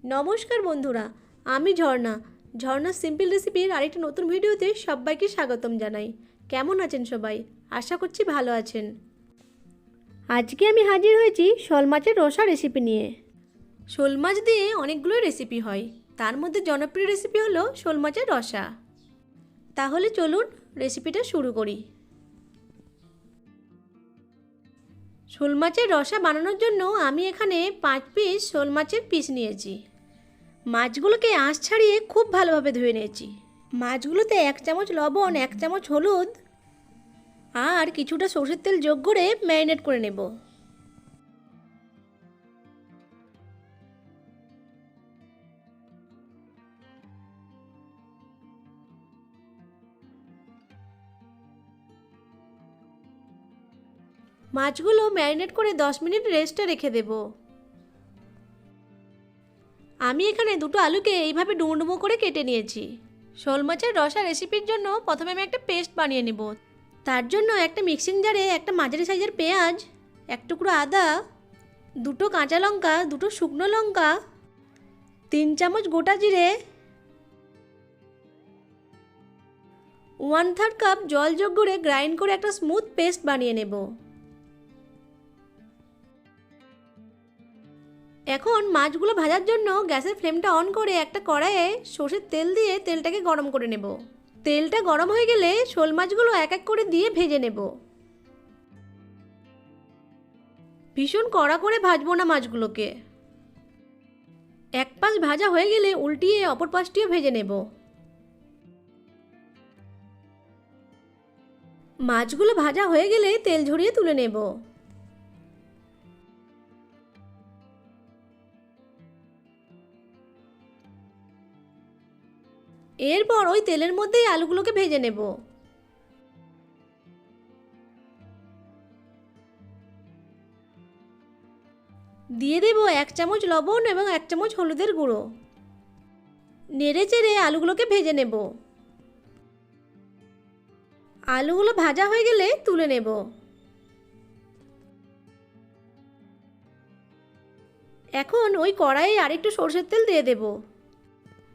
নমস্কার বন্ধুরা, আমি ঝর্ণা সিম্পল রেসিপির আরেকটি নতুন ভিডিওতে সবাইকে স্বাগতম জানাই। কেমন আছেন সবাই? আশা করছি ভালো আছেন। আজকে আমি হাজির হয়েছি শোল মাছের রসা রেসিপি নিয়ে। শোল মাছ দিয়ে অনেকগুলো রেসিপি হয়, তার মধ্যে জনপ্রিয় রেসিপি হলো শোল মাছের রসা। তাহলে চলুন রেসিপিটা শুরু করি। শোল মাছের রসা বানানোর জন্য আমি এখানে 5 পিস শোল মাছের পিস নিয়েছি। মাছগুলোকে আঁশ ছাড়িয়ে খুব ভালোভাবে ধুয়ে নিয়েছি। মাছগুলোতে 1 চামচ লবণ, 1 চামচ হলুদ আর কিছুটা সরষের তেল যোগ করে ম্যারিনেট করে নেব। মাছগুলো ম্যারিনেট করে 10 মিনিট রেস্টে রেখে দেব। আমি এখানে দুটো আলুকে এইভাবে ডুমো ডুমো করে কেটে নিয়েছি। শোল মাছের রসা রেসিপির জন্য প্রথমে আমি একটা পেস্ট বানিয়ে নেব। তার জন্য একটা মিক্সিং জারে একটা মাঝারি সাইজের পেঁয়াজ, 1 টুকরো আদা, দুটো কাঁচা লঙ্কা, দুটো শুকনো লঙ্কা, 3 চামচ গোটা জিরে, 1/3 কাপ জল যোগ করে গ্রাইন্ড করে একটা স্মুথ পেস্ট বানিয়ে নেব। এখন মাছগুলো ভাজার জন্য গ্যাসের ফ্লেমটা অন করে একটা কড়াইয়ে সরষের তেল দিয়ে তেলটাকে গরম করে নেব। তেলটা গরম হয়ে গেলে শোল মাছগুলো এক এক করে দিয়ে ভেজে নেব। ভীষণ কড়া করে ভাজবো না মাছগুলোকে। এক পাশ ভাজা হয়ে গেলে উল্টিয়ে অপর পাশটিও ভেজে নেব। মাছগুলো ভাজা হয়ে গেলে তেল ঝরিয়ে তুলে নেব। এরপর ওই তেলের মধ্যেই আলুগুলোকে ভেজে নেব। দিয়ে দেব 1 চামচ লবণ এবং 1 চামচ হলুদের গুঁড়ো। নেড়ে চেড়ে আলুগুলোকে ভেজে নেব। আলুগুলো ভাজা হয়ে গেলে তুলে নেব। এখন ওই কড়াইয়ে আরেকটু সরষের তেল দিয়ে দেব।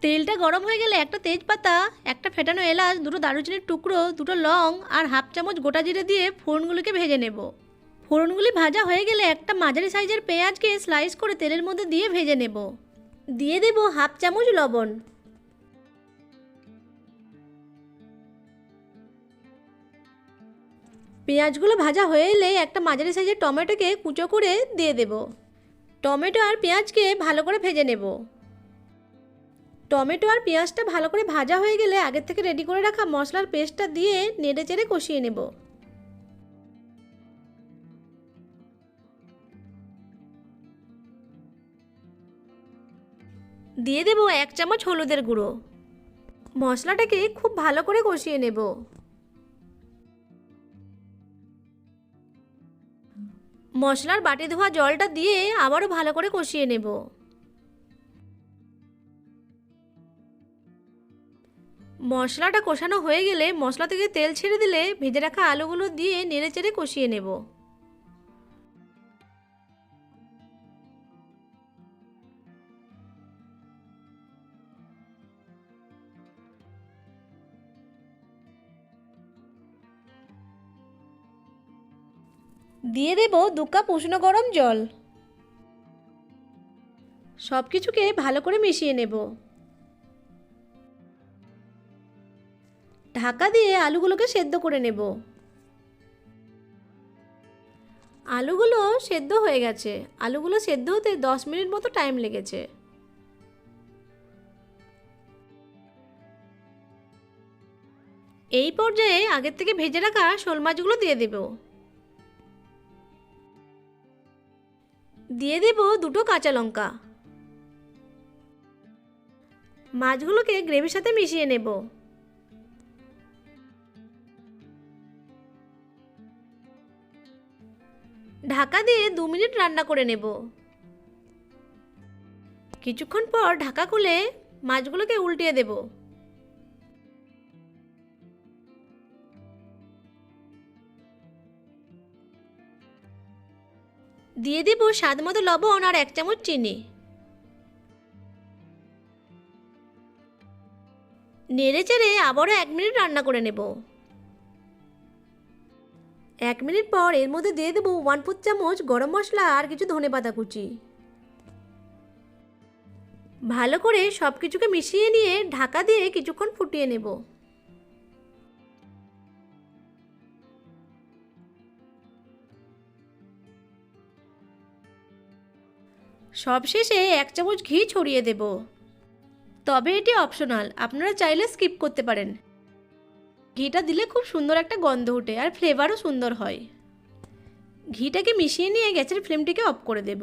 তেলটা গরম হয়ে গেলে একটা তেজপাতা, একটা ফেটানো এলাচ, দুটো দারুচিনির টুকরো, দুটো লং আর 1/2 চামচ গোটা জিরে দিয়ে ফোড়নগুলিকে ভেজে নেব। ফোড়নগুলি ভাজা হয়ে গেলে একটা মাঝারি সাইজের পেঁয়াজকে স্লাইস করে তেলের মধ্যে দিয়ে ভেজে নেব। দিয়ে দেব 1/2 চামচ লবণ। পেঁয়াজগুলো ভাজা হয়ে এলে একটা মাঝারি সাইজের টমেটোকে কুচো করে দিয়ে দেব। টমেটো আর পেঁয়াজকে ভালো করে ভেজে নেব। টমেটো আর পেঁয়াজটা ভালো করে ভাজা হয়ে গেলে আগের থেকে রেডি করে রাখা মশলার পেস্টটা দিয়ে নেড়ে চেড়ে কষিয়ে নেব। দিয়ে দেব 1 চামচ হলুদের গুঁড়ো। মশলাটাকে খুব ভালো করে কষিয়ে নেব। মশলার বাটি ধোয়া জলটা দিয়ে আবারও ভালো করে কষিয়ে নেব। মশলাটা কষানো হয়ে গেলে মশলা থেকে তেল ছেড়ে দিলে ভেজে রাখা আলুগুলো দিয়ে নেড়ে চেড়ে কষিয়ে নেব। দিয়ে দেব 2 কাপ উষ্ণ গরম জল। সব কিছুকে ভালো করে মিশিয়ে নেব। ঢাকা দিয়ে আলুগুলোকে সেদ্ধ করে নেব। আলুগুলো সেদ্ধ হয়ে গেছে। আলুগুলো সেদ্ধ হতে 10 মিনিট মতো টাইম লেগেছে। এই পর্যায়ে আগের থেকে ভেজে রাখা শোল মাছগুলো দিয়ে দেব। দিয়ে দেব দুটো কাঁচা লঙ্কা। মাছগুলোকে গ্রেভির সাথে মিশিয়ে নেব। ঢাকা দিয়ে 2 মিনিট রান্না করে নেব। কিছুক্ষণ পর ঢাকা খুলে মাছগুলোকে উল্টিয়ে দেব। দিয়ে দেব স্বাদ মতো লবণ আর 1 চামচ চিনি। নেড়ে চেড়ে আবারও 1 মিনিট রান্না করে নেব। 1 মিনিট পর এর মধ্যে দিয়ে দেবো 1/4 চামচ গরম মশলা আর কিছু ধনেপাতা কুচি। ভালো করে সব কিছুকে মিশিয়ে নিয়ে ঢাকা দিয়ে কিছুক্ষণ ফুটিয়ে নেব। সবশেষে 1 চামচ ঘি ছড়িয়ে দেব। তবে এটি অপশনাল, আপনারা চাইলে স্কিপ করতে পারেন। ঘিটা দিলে খুব সুন্দর একটা গন্ধ ওঠে আর ফ্লেভারও সুন্দর হয়। ঘিটাকে মিশিয়ে নিয়ে গ্যাসের ফ্লেমটিকে অফ করে দেব।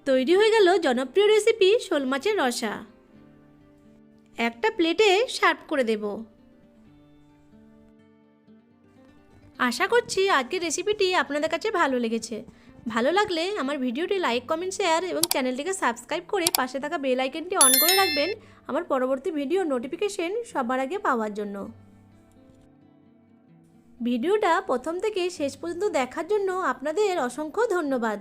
তৈরি হয়ে গেল জনপ্রিয় রেসিপি শোল মাছের রসা। একটা প্লেটে সার্ভ করে দেব। আশা করছি আজকের রেসিপিটি আপনাদের কাছে ভালো লেগেছে। ভালো লাগলে আমার ভিডিওটি লাইক, কমেন্ট, শেয়ার এবং চ্যানেলটিকে সাবস্ক্রাইব করে পাশে থাকা বেল আইকনটি অন করে রাখবেন আমার পরবর্তী ভিডিও নোটিফিকেশন সবার আগে পাওয়ার জন্য। ভিডিওটা প্রথম থেকে শেষ পর্যন্ত দেখার জন্য আপনাদের অসংখ্য ধন্যবাদ।